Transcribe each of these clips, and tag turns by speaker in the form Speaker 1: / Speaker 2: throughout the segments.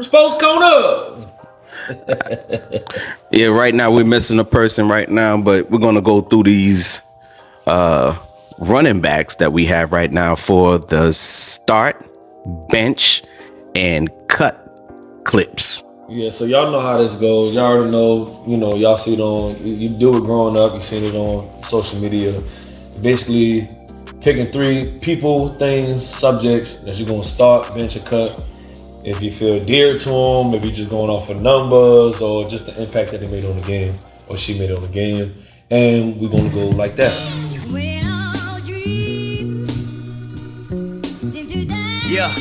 Speaker 1: Sports Corner.
Speaker 2: Yeah, right now we're missing a person right now, but we're gonna go through these running backs that we have right now for the start, bench, and cut clips.
Speaker 1: Yeah, so y'all know how this goes. Y'all already know, y'all see it on, you do it growing up, you seen it on social media. Basically, picking 3 people, things, subjects that you're going to start, bench, or cut. If you feel dear to them, if you're just going off of numbers or just the impact that they made on the game or she made on the game. And we're going to go like that.
Speaker 3: Yeah.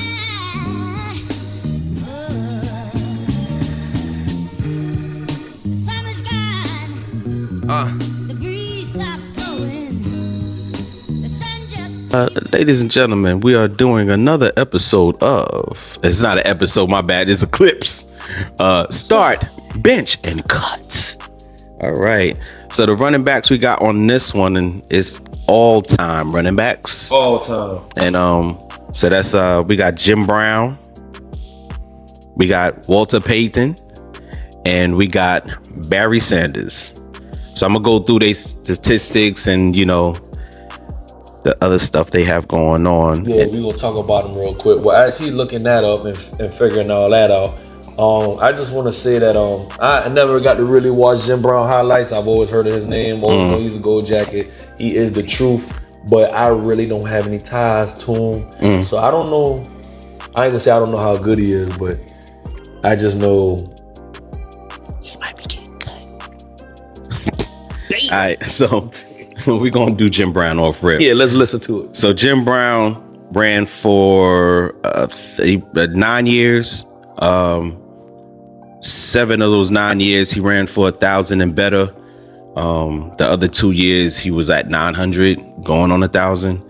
Speaker 2: Ladies and gentlemen, we are doing another episode of, it's not an episode, my bad, it's a clips, start, bench, and cuts. All right, so the running backs we got on this one, and it's all-time running backs.
Speaker 1: All time.
Speaker 2: And so that's we got Jim Brown, we got Walter Payton, and we got Barry Sanders. So I'm gonna go through their statistics and the other stuff they have going on.
Speaker 1: Yeah, we're gonna talk about them real quick. Well, as he looking that up and figuring all that out, I just want to say that I never got to really watch Jim Brown highlights. I've always heard of his name. Always know he's a gold jacket. He is the truth, but I really don't have any ties to him. So I don't know. I ain't gonna say I don't know how good he is, but I just know
Speaker 2: he might be getting cut. Damn. All right, so we're gonna do Jim Brown off rip.
Speaker 1: Yeah, let's listen to it.
Speaker 2: So Jim Brown ran for 9 years. 7 of those 9 years he ran for 1,000 and better. The other 2 years he was at 900, going on 1,000.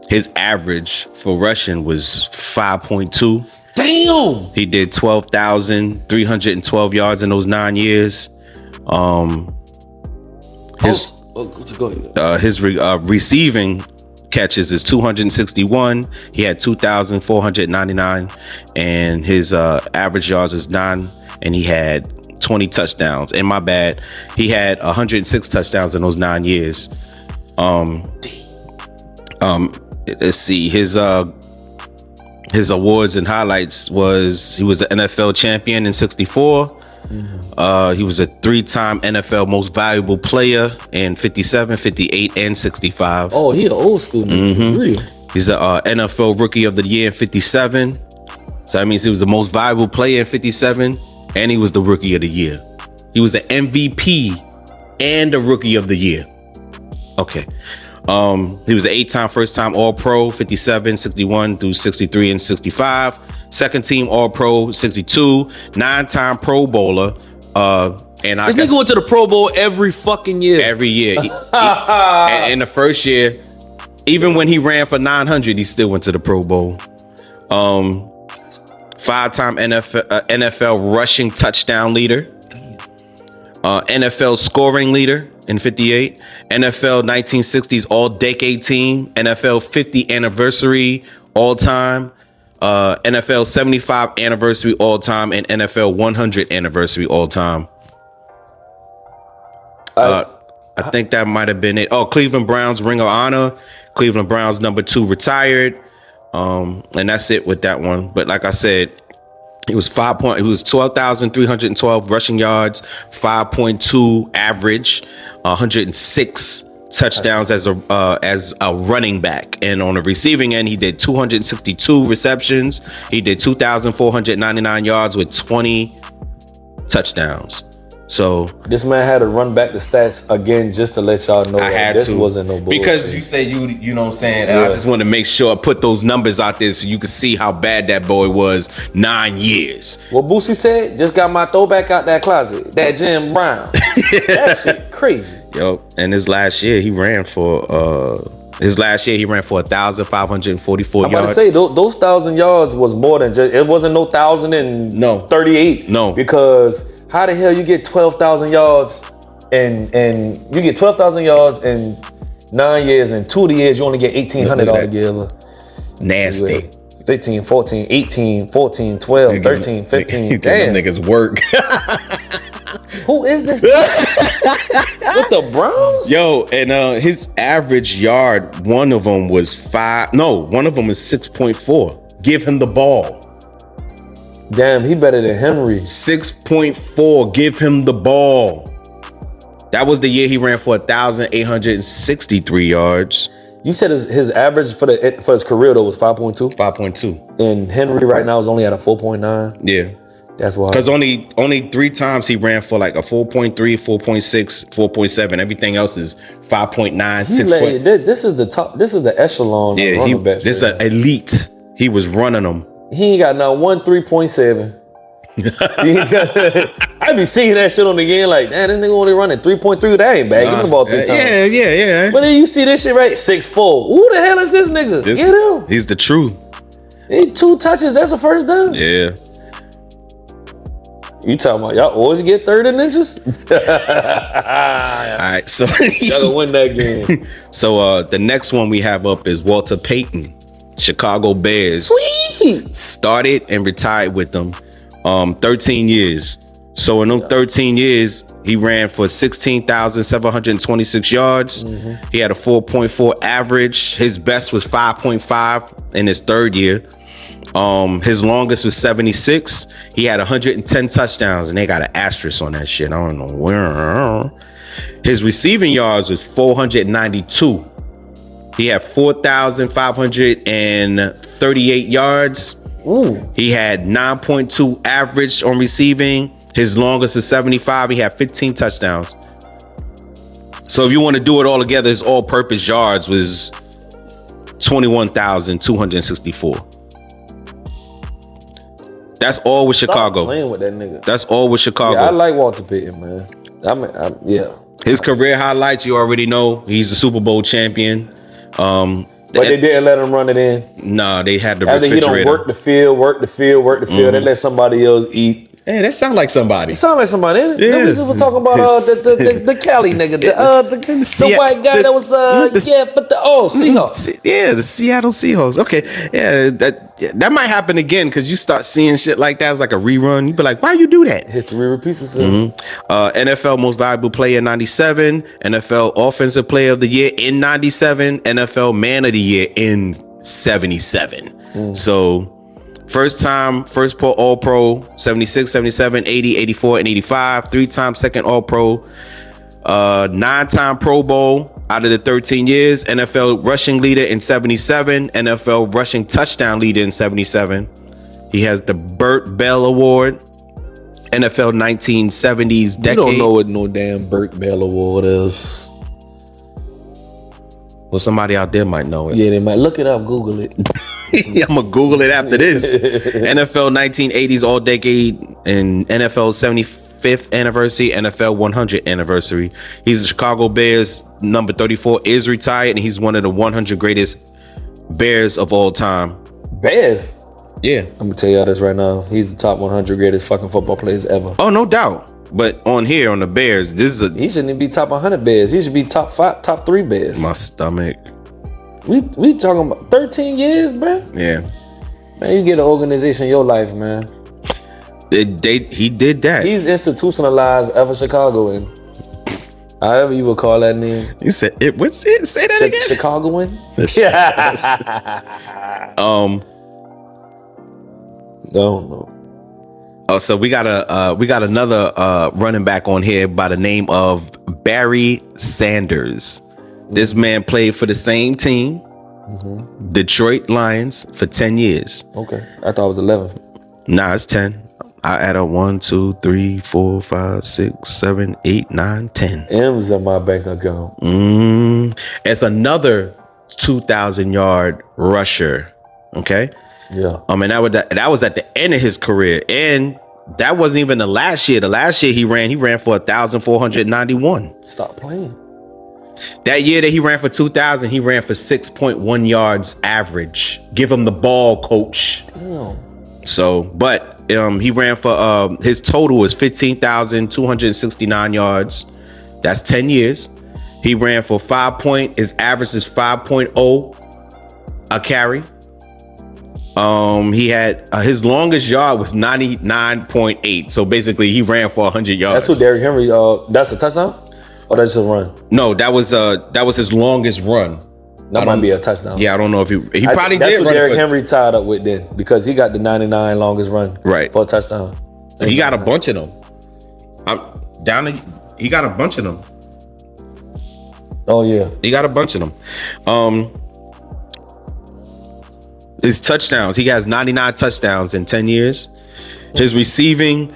Speaker 2: His average for rushing was 5.2.
Speaker 1: Damn.
Speaker 2: He did 12,312 yards in those 9 years. His receiving catches is 261. He had 2,499, and his average yards is 9, and he had 20 touchdowns. And my bad, he had 106 touchdowns in those 9 years. Let's see, his awards and highlights was he was the N.F.L champion in 64. He was a 3-time NFL most valuable player in 57, 58, and 65.
Speaker 1: Oh, he an old school nigga.
Speaker 2: He's the NFL Rookie of the Year in 57. So that means he was the most valuable player in 57, and he was the Rookie of the Year. He was the MVP and the Rookie of the Year. Okay. He was an 8-time first-time All-Pro, 57, 61 through 63 and 65. Second team All-Pro, 62, 9-time Pro Bowler. And
Speaker 1: this nigga went to the Pro Bowl every fucking year.
Speaker 2: Every year. And in the first year, even when he ran for 900, he still went to the Pro Bowl. 5-time NFL rushing touchdown leader. NFL scoring leader in 58. NFL 1960s All-Decade Team. NFL 50 Anniversary All-Time. NFL 75 Anniversary All-Time, and NFL 100 Anniversary All-Time. I think that might have been it. Oh, Cleveland Browns Ring of Honor. Cleveland Browns number 2 retired. And that's it with that one. But like I said, it was 12,312 rushing yards, 5.2 average, 106 touchdowns as a running back. And on the receiving end, he did 262 receptions. He did 2,499 yards with 20 touchdowns. So
Speaker 1: this man had to run back the stats again just to let y'all know this wasn't no bullshit.
Speaker 2: Because you say you know what I'm saying, and I just want to make sure I put those numbers out there so you can see how bad that boy was 9 years.
Speaker 1: What Boosie said, just got my throwback out that closet. That Jim Brown. That shit crazy.
Speaker 2: Yo, and his last year he ran for 1,544 yards.
Speaker 1: I'm about to say those 1,000 yards was more than just, it wasn't no 1,038.
Speaker 2: No.
Speaker 1: Because how the hell you get 12,000 yards and you get 12,000 yards and 9 years, and 2 of the years you only get 1,800 altogether.
Speaker 2: Nasty.
Speaker 1: 15, 14, 18, 14, 12, 13, 15. Damn.
Speaker 2: Them niggas work.
Speaker 1: Who is this? With the Browns?
Speaker 2: Yo, and his average yard, one of them was 6.4. Give him the ball.
Speaker 1: Damn, he better than Henry.
Speaker 2: 6.4. Give him the ball. That was the year he ran for 1,863 yards.
Speaker 1: You said his average for his career though was 5.2?
Speaker 2: 5.2.
Speaker 1: And Henry right now is only at a 4.9?
Speaker 2: Yeah.
Speaker 1: That's why.
Speaker 2: Because only 3 times he ran for like a 4.3, 4.6, 4.7. Everything else is 5.9, 6.
Speaker 1: This is the top. This is the echelon.
Speaker 2: Yeah,
Speaker 1: of running backs.
Speaker 2: This is an elite. He was running them.
Speaker 1: He ain't got now 3.7. I be seeing that shit on the game like, damn, this nigga only running 3.3. That ain't bad. Give him the ball 3 times.
Speaker 2: Yeah.
Speaker 1: But then you see this shit right, 6'4". Who the hell is this nigga? Get him.
Speaker 2: He's the truth.
Speaker 1: He 2 touches. That's a first down.
Speaker 2: Yeah.
Speaker 1: You talking about y'all always get 3rd and inches?
Speaker 2: All right, so
Speaker 1: y'all gonna win that game.
Speaker 2: So the next one we have up is Walter Payton, Chicago Bears.
Speaker 1: Sweet.
Speaker 2: Started and retired with them 13 years. So in them 13 years, he ran for 16,726 yards. Mm-hmm. He had a 4.4 average. His best was 5.5 in his 3rd year. His longest was 76. He had 110 touchdowns, and they got an asterisk on that shit. I don't know where. His receiving yards was 492. He had 4,538 yards.
Speaker 1: Ooh.
Speaker 2: He had 9.2 average on receiving. His longest is 75. He had 15 touchdowns. So if you want to do it all together, his all-purpose yards was 21,264. That's all with Chicago.
Speaker 1: Stop playing with that nigga.
Speaker 2: That's all with Chicago.
Speaker 1: Yeah, I like Walter Payton, man. Yeah.
Speaker 2: His career highlights, you already know. He's a Super Bowl champion.
Speaker 1: But they didn't let him run it in.
Speaker 2: Nah, they had the
Speaker 1: after
Speaker 2: refrigerator.
Speaker 1: He don't work the field.
Speaker 2: Mm-hmm.
Speaker 1: They let somebody else eat.
Speaker 2: Hey, that sounds like somebody.
Speaker 1: It sounds like somebody, innit?
Speaker 2: Yeah.
Speaker 1: We just were talking about the Cali nigga, the white guy that was Seahawks.
Speaker 2: Yeah, the Seattle Seahawks. Okay, yeah, that might happen again because you start seeing shit like that as like a rerun. You be like, why you do that?
Speaker 1: History repeats itself.
Speaker 2: Mm-hmm. NFL Most Valuable Player in ~97, NFL Offensive Player of the Year in '97, NFL Man of the Year in '77. So. First All-Pro, 76, 77, 80, 84, and 85. 3-time second All-Pro. 9-time Pro Bowl out of the 13 years. NFL rushing leader in 77. NFL rushing touchdown leader in 77. He has the Burt Bell Award. NFL 1970s decade.
Speaker 1: You don't know what no damn Burt Bell Award is.
Speaker 2: Well, somebody out there might know it.
Speaker 1: Yeah, they might. Look it up. Google it.
Speaker 2: I'm gonna Google it after this. NFL 1980s All Decade and NFL 75th anniversary, NFL 100th anniversary. He's the Chicago Bears. Number 34 is retired, and he's one of the 100 greatest Bears of all time.
Speaker 1: Bears?
Speaker 2: Yeah.
Speaker 1: I'm gonna tell y'all this right now. He's the top 100 greatest fucking football players ever.
Speaker 2: Oh, no doubt. But on here on the Bears,
Speaker 1: he shouldn't even be top 100 Bears. He should be top 3 Bears.
Speaker 2: My stomach.
Speaker 1: We talking about 13 years, bro.
Speaker 2: Yeah.
Speaker 1: Man, you get an organization in your life, man.
Speaker 2: He did that.
Speaker 1: He's institutionalized ever Chicagoan. However you would call that name.
Speaker 2: You said it. What's it? Say that again.
Speaker 1: Chicagoan. No.
Speaker 2: Oh, so we got another running back on here by the name of Barry Sanders. This man played for the same team, Detroit Lions, for 10 years.
Speaker 1: Okay, I thought it was 11.
Speaker 2: Nah, it's 10. I add up 1, 2, 3, 4, 5, 6, 7, 8, 9, 10.
Speaker 1: M's in my bank account.
Speaker 2: It's another 2,000-yard rusher. Okay.
Speaker 1: Yeah.
Speaker 2: I mean, that was at the end of his career, and that wasn't even the last year. The last year he ran for 1,491.
Speaker 1: Stop playing.
Speaker 2: That year that he ran for 2,000, he ran for 6.1 yards average. Give him the ball, coach.
Speaker 1: Damn.
Speaker 2: So, but he ran for his total was 15,269 yards. That's 10 years. He ran for 5 point. His average is 5.0 a carry. He had his longest yard was 99.8. So basically, he ran for 100 yards.
Speaker 1: That's who Derrick Henry. That's a touchdown, or that's a run.
Speaker 2: No, that was his longest run.
Speaker 1: That might be a touchdown.
Speaker 2: Yeah, I don't know if he probably
Speaker 1: that's
Speaker 2: did.
Speaker 1: That's what Derrick Henry tied up with then, because he got the 99 longest run for a touchdown.
Speaker 2: He got a bunch of them. He got a bunch of them.
Speaker 1: Oh yeah,
Speaker 2: he got a bunch of them. His touchdowns, he has 99 touchdowns in 10 years. His receiving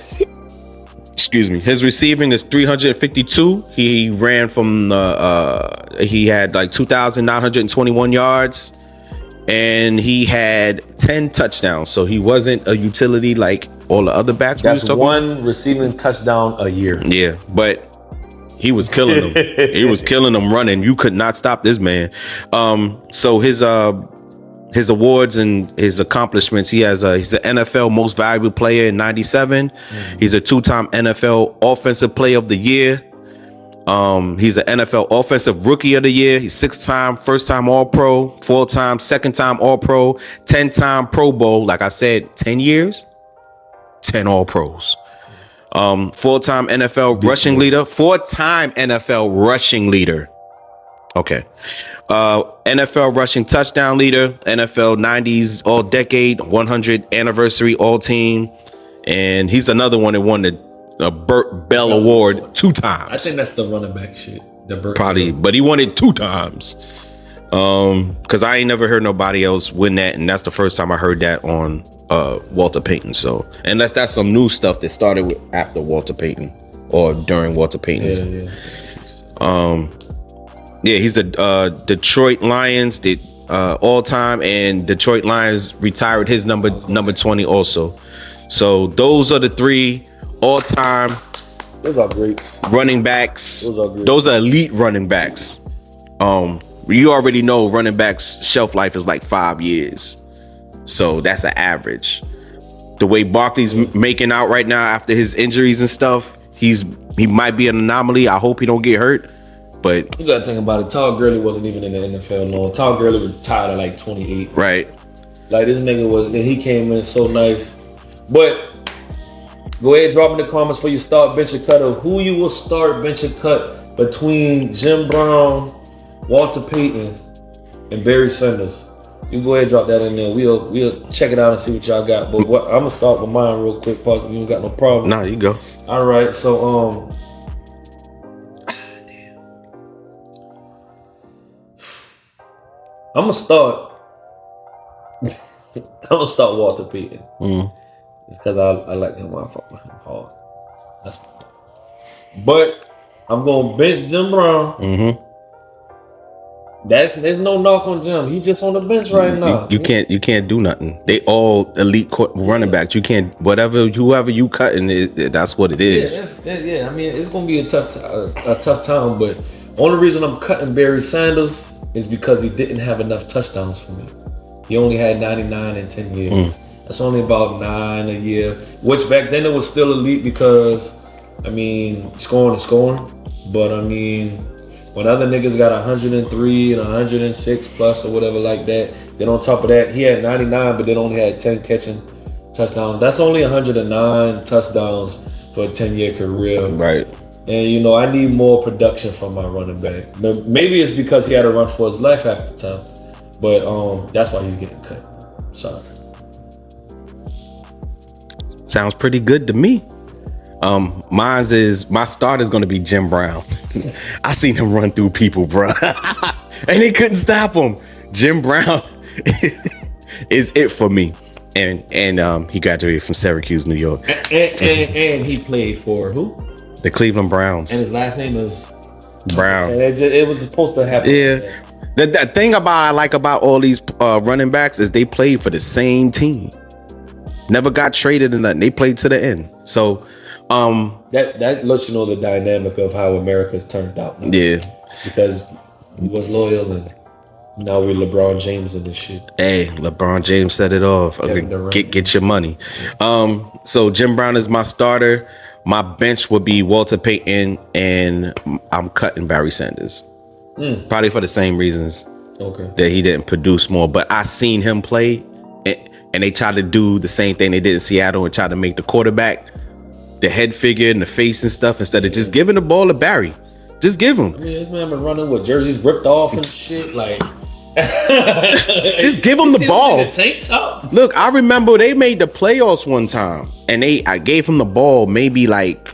Speaker 2: is 352. He ran from he had like 2,921 yards, and he had 10 touchdowns. So he wasn't a utility like all the other backs.
Speaker 1: That's one receiving touchdown a year.
Speaker 2: Yeah, but he was killing them. He was killing them running. You could not stop this man. So his awards and his accomplishments, he's an NFL Most Valuable Player in 97. He's a 2-time NFL Offensive Player of the Year. He's an NFL Offensive Rookie of the Year. He's 6-time first-time All-Pro, 4-time second-time All-Pro, 10-time Pro Bowl. Like I said, 10 years, 10 All-Pros. 4-time NFL rushing leader, 4-time NFL rushing leader. Okay. NFL rushing touchdown leader, NFL 90s all decade, 100 anniversary all team. And he's another one that won the Burt Bell Award 2 times.
Speaker 1: I think that's the running back shit.
Speaker 2: Probably, but he won it 2 times. Because I ain't never heard nobody else win that, and that's the first time I heard that on Walter Payton. So, unless that's some new stuff that started with after Walter Payton or during Walter Payton's. Yeah, he's the Detroit Lions, the all-time, and Detroit Lions retired his number 20 also. So those are the 3 all-time.
Speaker 1: Those are great
Speaker 2: running backs. Those are elite running backs. You already know running backs' shelf life is like 5 years, so that's an average. The way Barkley's making out right now after his injuries and stuff, he might be an anomaly. I hope he don't get hurt. But
Speaker 1: you gotta think about it. Todd Gurley wasn't even in the NFL long. Todd Gurley retired at like 28.
Speaker 2: Right.
Speaker 1: Like this nigga was, and he came in so nice. But go ahead, drop in the comments for your start, bench, or cut of who you will start, bench, or cut between Jim Brown, Walter Payton, and Barry Sanders. You go ahead, drop that in there. We'll check it out and see what y'all got. But I'm gonna start with mine real quick. Pause if you ain't got no problem.
Speaker 2: Nah, you go.
Speaker 1: All right, so I'm gonna start Walter Payton. It's because I like him. I fuck with him hard. That's my. But I'm gonna bench Jim Brown. There's no knock on Jim. He's just on the bench right now.
Speaker 2: You can't do nothing. They all elite running backs. You can't whoever you cutting, that's what it is.
Speaker 1: Yeah. I mean, it's gonna be a tough time. But only reason I'm cutting Barry Sanders is because he didn't have enough touchdowns for me. He only had 99 in 10 years. That's only about 9 a year, which back then it was still elite because, I mean, scoring is scoring. But I mean, when other niggas got 103 and 106 plus or whatever like that, then on top of that, he had 99, but then only had 10 catching touchdowns. That's only 109 touchdowns for a 10-year career.
Speaker 2: Right.
Speaker 1: And, I need more production from my running back. Maybe it's because he had to run for his life half the time. But that's why he's getting cut. Sorry.
Speaker 2: Sounds pretty good to me. My start is going to be Jim Brown. I seen him run through people, bro. And they couldn't stop him. Jim Brown is it for me. And he graduated from Syracuse, New York.
Speaker 1: And he played for who?
Speaker 2: The Cleveland Browns.
Speaker 1: And his last name is
Speaker 2: Brown.
Speaker 1: It was supposed to happen.
Speaker 2: Yeah. The thing I like about all these running backs is they played for the same team. Never got traded or nothing. They played to the end. So
Speaker 1: that lets you know the dynamic of how America's turned out now.
Speaker 2: Yeah. Because
Speaker 1: he was loyal, and now we're LeBron James and this shit.
Speaker 2: Hey, LeBron James set it off. Okay, get your money. So Jim Brown is my starter. My bench would be Walter Payton, and I'm cutting Barry Sanders. Probably for the same reasons
Speaker 1: Okay.
Speaker 2: that he didn't produce more. But I seen him play, and they tried to do the same thing they did in Seattle and try to make the quarterback the head figure and the face and stuff instead of just giving the ball to Barry. Just give him.
Speaker 1: I mean, this man been running with jerseys ripped off and shit. Like,
Speaker 2: just give him the ball.
Speaker 1: The tank top.
Speaker 2: Look, I remember they made the playoffs one time, and I gave him the ball maybe like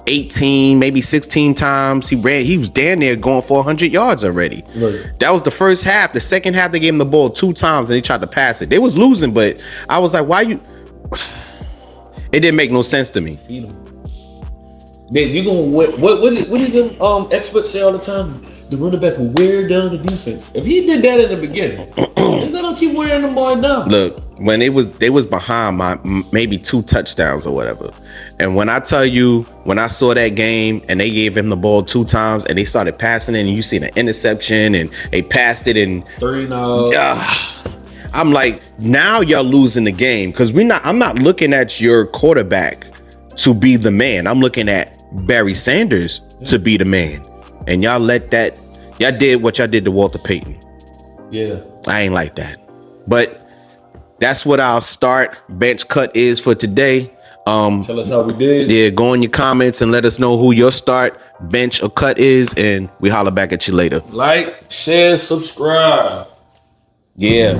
Speaker 2: 18, maybe 16 times. He was damn near going for 100 yards already.
Speaker 1: Right.
Speaker 2: That was the first half. The second half, they gave him the ball 2 times and they tried to pass it. They was losing, but I was like, why you? It didn't make no sense to me.
Speaker 1: Feed him. Man, you gonna what did them experts say all the time? The running back will wear down the defense. If he did that in the beginning, he's gonna keep wearing them boy down.
Speaker 2: Look, when they was behind my maybe 2 touchdowns or whatever, and when I tell you, when I saw that game and they gave him the ball 2 times and they started passing it, and you seen an interception and they passed it and
Speaker 1: 3-0.
Speaker 2: I'm like, now y'all losing the game because I'm not looking at your quarterback to be the man. I'm looking at Barry Sanders to be the man. And y'all did what y'all did to Walter Payton.
Speaker 1: Yeah.
Speaker 2: I ain't like that. But that's what our start bench cut is for today.
Speaker 1: Tell us how we did.
Speaker 2: Yeah, go in your comments and let us know who your start, bench, or cut is, and we holler back at you later.
Speaker 1: Like, share, subscribe.
Speaker 2: Yeah.